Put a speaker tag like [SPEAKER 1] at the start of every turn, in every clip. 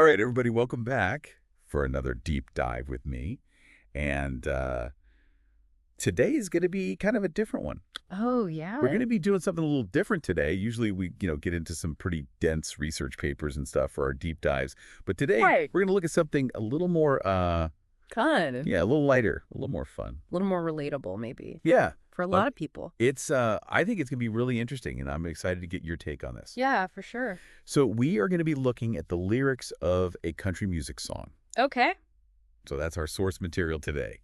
[SPEAKER 1] All right, everybody, welcome back for another deep dive with me. And today is going to be kind of a different one.
[SPEAKER 2] Oh, yeah?
[SPEAKER 1] We're going to be doing something a little different today. Usually we, get into some pretty dense research papers and stuff for our deep dives. But today we're going to look at something a little more...
[SPEAKER 2] fun.
[SPEAKER 1] Yeah, a little lighter, a little more fun.
[SPEAKER 2] A little more relatable, maybe.
[SPEAKER 1] Yeah.
[SPEAKER 2] For a lot of people.
[SPEAKER 1] It's, I think it's going to be really interesting, and I'm excited to get your take on this.
[SPEAKER 2] Yeah, for sure.
[SPEAKER 1] So we are going to be looking at the lyrics of a country music song.
[SPEAKER 2] Okay.
[SPEAKER 1] So that's our source material today.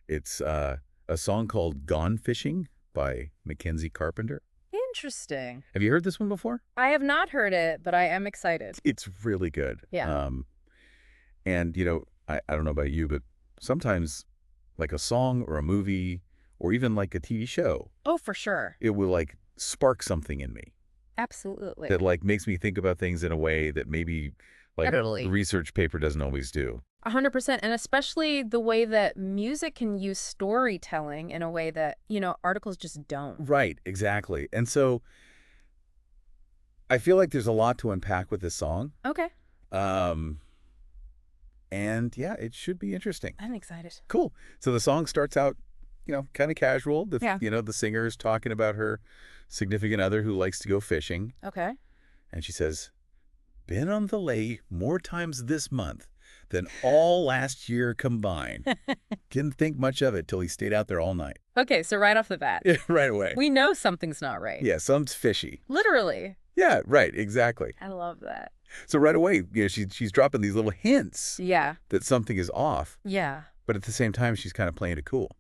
[SPEAKER 1] It's a song called Gone Fishing by Mackenzie Carpenter.
[SPEAKER 2] Interesting.
[SPEAKER 1] Have you heard this one before?
[SPEAKER 2] I have not heard it, but I am excited.
[SPEAKER 1] It's really good.
[SPEAKER 2] Yeah.
[SPEAKER 1] And, I don't know about you, but sometimes like a song or a movie or even like a TV show.
[SPEAKER 2] Oh, for sure.
[SPEAKER 1] It will like spark something in me.
[SPEAKER 2] Absolutely.
[SPEAKER 1] That like makes me think about things in a way that maybe like
[SPEAKER 2] Totally.
[SPEAKER 1] the research paper doesn't always do.
[SPEAKER 2] 100%. And especially the way that music can use storytelling in a way that, articles just don't.
[SPEAKER 1] Right, exactly. And so I feel like there's a lot to unpack with this song.
[SPEAKER 2] Okay.
[SPEAKER 1] And yeah, it should be interesting.
[SPEAKER 2] I'm excited.
[SPEAKER 1] Cool. So the song starts out, kind of casual.
[SPEAKER 2] Yeah.
[SPEAKER 1] The singer is talking about her significant other who likes to go fishing.
[SPEAKER 2] Okay.
[SPEAKER 1] And she says, "Been on the lake more times this month than all last year combined. Didn't think much of it till he stayed out there all night."
[SPEAKER 2] Okay, so right off the bat.
[SPEAKER 1] Yeah, right away.
[SPEAKER 2] We know something's not right.
[SPEAKER 1] Yeah, something's fishy.
[SPEAKER 2] Literally.
[SPEAKER 1] Yeah, right, exactly.
[SPEAKER 2] I love that.
[SPEAKER 1] So right away, she's dropping these little hints
[SPEAKER 2] Yeah.
[SPEAKER 1] that something is off,
[SPEAKER 2] Yeah.
[SPEAKER 1] but at the same time, she's kind of playing it cool.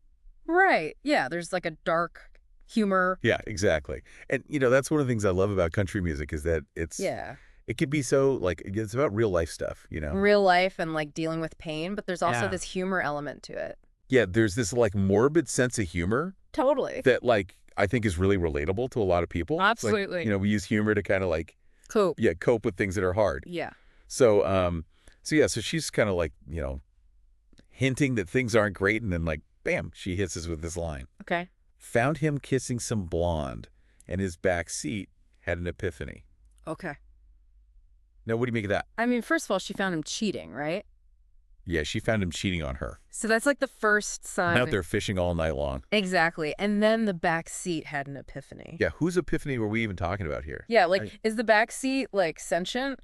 [SPEAKER 2] Right. Yeah, there's like a dark humor.
[SPEAKER 1] Yeah, exactly. And, that's one of the things I love about country music is that it could be so, like, it's about real life stuff,
[SPEAKER 2] Real life and like dealing with pain, but there's also
[SPEAKER 1] Yeah.
[SPEAKER 2] this humor element to it.
[SPEAKER 1] Yeah, there's this, like, morbid sense of humor
[SPEAKER 2] Totally.
[SPEAKER 1] that, like, I think is really relatable to a lot of people. It's like,
[SPEAKER 2] Absolutely.
[SPEAKER 1] we use humor to kind of, like,
[SPEAKER 2] Cool.
[SPEAKER 1] cope with things that are hard.
[SPEAKER 2] Yeah.
[SPEAKER 1] So, so she's kind of like, hinting that things aren't great, and then, like, bam, she hits us with this line.
[SPEAKER 2] Okay.
[SPEAKER 1] Found him kissing some blonde, and his back seat had an epiphany.
[SPEAKER 2] Okay.
[SPEAKER 1] Now, what do you make of that?
[SPEAKER 2] I mean, first of all, she found him cheating, right?
[SPEAKER 1] Yeah, she found him cheating on her.
[SPEAKER 2] So that's like the first sign.
[SPEAKER 1] Out there fishing all night long.
[SPEAKER 2] Exactly. And then the back seat had an epiphany.
[SPEAKER 1] Yeah, whose epiphany were we even talking about here?
[SPEAKER 2] Yeah, like, is the back seat like sentient?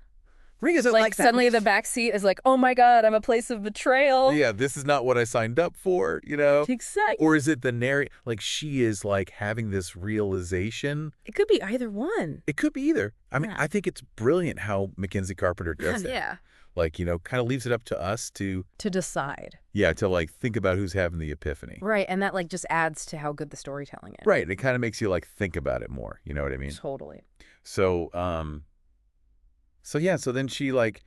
[SPEAKER 1] Ring isn't
[SPEAKER 2] Like suddenly the back seat is like, oh my God, I'm a place of betrayal.
[SPEAKER 1] Yeah, this is not what I signed up for,
[SPEAKER 2] Exactly.
[SPEAKER 1] Or is it the narrate? Like, she is like having this realization.
[SPEAKER 2] It could be either one.
[SPEAKER 1] It could be either. I mean,
[SPEAKER 2] Yeah.
[SPEAKER 1] I think it's brilliant how Mackenzie Carpenter does that.
[SPEAKER 2] Yeah.
[SPEAKER 1] Like, kind of leaves it up to us to
[SPEAKER 2] decide.
[SPEAKER 1] Yeah, to like think about who's having the epiphany.
[SPEAKER 2] Right, and that like just adds to how good the storytelling is.
[SPEAKER 1] Right, it kind of makes you like think about it more. You know what I mean?
[SPEAKER 2] Totally.
[SPEAKER 1] So, so then she like,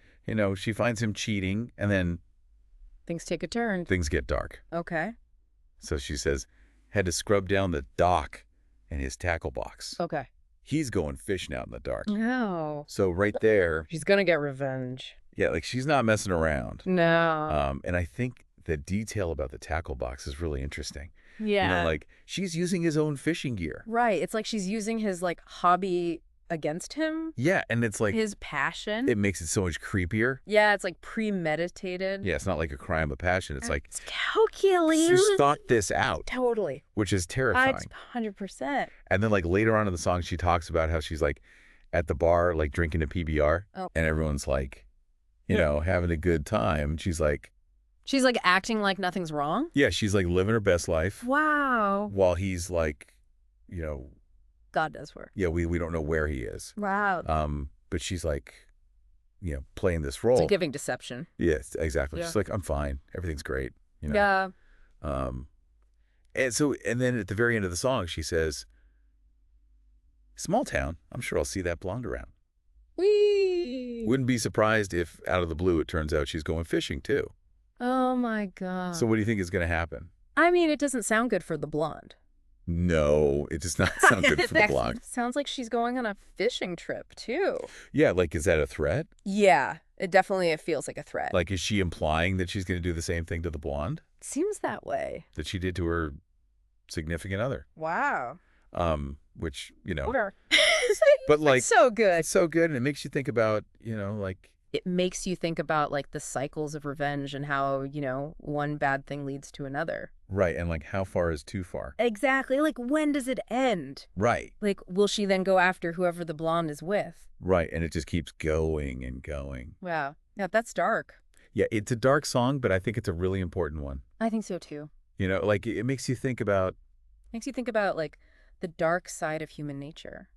[SPEAKER 1] she finds him cheating, and then
[SPEAKER 2] Things take a turn.
[SPEAKER 1] things get dark.
[SPEAKER 2] Okay.
[SPEAKER 1] So she says, had to scrub down the dock and his tackle box.
[SPEAKER 2] Okay.
[SPEAKER 1] He's going fishing out in the dark.
[SPEAKER 2] No.
[SPEAKER 1] So right there,
[SPEAKER 2] She's gonna get revenge.
[SPEAKER 1] yeah, like she's not messing around.
[SPEAKER 2] No.
[SPEAKER 1] And I think the detail about the tackle box is really interesting.
[SPEAKER 2] Yeah.
[SPEAKER 1] Like she's using his own fishing gear.
[SPEAKER 2] Right. It's like she's using his like hobby against him.
[SPEAKER 1] Yeah, and it's like
[SPEAKER 2] His passion.
[SPEAKER 1] it makes it so much creepier.
[SPEAKER 2] Yeah, it's like premeditated.
[SPEAKER 1] Yeah, it's not like a crime of passion. It's like
[SPEAKER 2] It's calculated.
[SPEAKER 1] she's thought this out,
[SPEAKER 2] Totally.
[SPEAKER 1] which is terrifying.
[SPEAKER 2] 100%.
[SPEAKER 1] And then like later on in the song, she talks about how she's like at the bar, like drinking a PBR,
[SPEAKER 2] Oh.
[SPEAKER 1] and everyone's like, having a good time. She's like
[SPEAKER 2] acting like nothing's wrong.
[SPEAKER 1] yeah, she's like living her best life
[SPEAKER 2] Wow.
[SPEAKER 1] while he's like,
[SPEAKER 2] God does work.
[SPEAKER 1] yeah, we don't know where he is.
[SPEAKER 2] Wow.
[SPEAKER 1] But she's like, playing this role.
[SPEAKER 2] It's a giving deception.
[SPEAKER 1] Yes, exactly.
[SPEAKER 2] Yeah.
[SPEAKER 1] She's like, I'm fine. Everything's great.
[SPEAKER 2] Yeah.
[SPEAKER 1] And then at the very end of the song, she says, small town, I'm sure I'll see that blonde around.
[SPEAKER 2] Whee!
[SPEAKER 1] Wouldn't be surprised if out of the blue it turns out she's going fishing too.
[SPEAKER 2] Oh my God.
[SPEAKER 1] So what do you think is going to happen?
[SPEAKER 2] I mean, it doesn't sound good for the blonde.
[SPEAKER 1] No, it does not sound good for the blonde.
[SPEAKER 2] Sounds like she's going on a fishing trip too.
[SPEAKER 1] Yeah, like is that a threat?
[SPEAKER 2] Yeah, it feels like a threat.
[SPEAKER 1] Like is she implying that she's going to do the same thing to the blonde
[SPEAKER 2] Seems that way.
[SPEAKER 1] that she did to her significant other?
[SPEAKER 2] Wow.
[SPEAKER 1] Which,
[SPEAKER 2] Whatever.
[SPEAKER 1] but like
[SPEAKER 2] so good.
[SPEAKER 1] it's so good, and it makes you think about, like
[SPEAKER 2] it makes you think about like the cycles of revenge and how, one bad thing leads to another.
[SPEAKER 1] Right, and like how far is too far?
[SPEAKER 2] Exactly. Like, when does it end?
[SPEAKER 1] Right.
[SPEAKER 2] Like, will she then go after whoever the blonde is with?
[SPEAKER 1] Right, and it just keeps going and going.
[SPEAKER 2] Wow. Yeah, that's dark.
[SPEAKER 1] Yeah, it's a dark song, but I think it's a really important one.
[SPEAKER 2] I think so too.
[SPEAKER 1] Like it makes you think about,
[SPEAKER 2] Makes you think about like the dark side of human nature.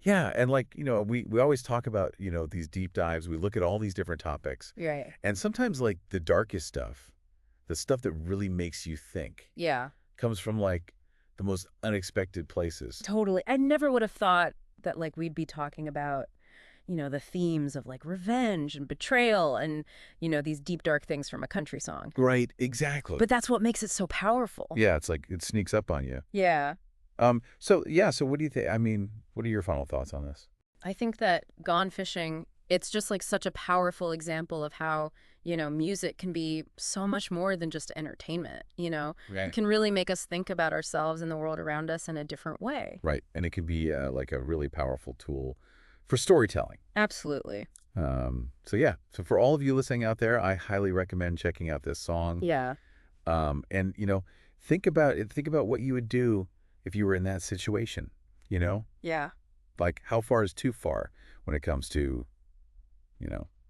[SPEAKER 1] yeah, and like, we always talk about, these deep dives. We look at all these different topics.
[SPEAKER 2] Right.
[SPEAKER 1] And sometimes like the darkest stuff, the stuff that really makes you think,
[SPEAKER 2] Yeah.
[SPEAKER 1] comes from like the most unexpected places.
[SPEAKER 2] Totally. I never would have thought that like we'd be talking about, the themes of like revenge and betrayal and, these deep dark things from a country song.
[SPEAKER 1] Right, exactly.
[SPEAKER 2] But that's what makes it so powerful.
[SPEAKER 1] Yeah, it's like it sneaks up on you.
[SPEAKER 2] Yeah.
[SPEAKER 1] So what do you think? I mean, what are your final thoughts on this?
[SPEAKER 2] I think that Gone Fishing, it's just like such a powerful example of how, music can be so much more than just entertainment,
[SPEAKER 1] Right.
[SPEAKER 2] It can really make us think about ourselves and the world around us in a different way.
[SPEAKER 1] Right, and it can be like a really powerful tool for storytelling.
[SPEAKER 2] Absolutely.
[SPEAKER 1] So for all of you listening out there, I highly recommend checking out this song.
[SPEAKER 2] Yeah.
[SPEAKER 1] And think about it. Think about what you would do if you were in that situation.
[SPEAKER 2] Yeah.
[SPEAKER 1] Like how far is too far when it comes to,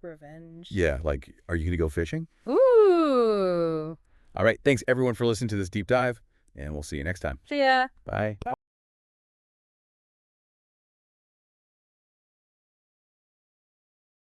[SPEAKER 2] Revenge.
[SPEAKER 1] yeah, like are you going to go fishing?
[SPEAKER 2] Ooh.
[SPEAKER 1] All right, thanks everyone for listening to this deep dive, and we'll see you next time.
[SPEAKER 2] See ya.
[SPEAKER 1] Bye.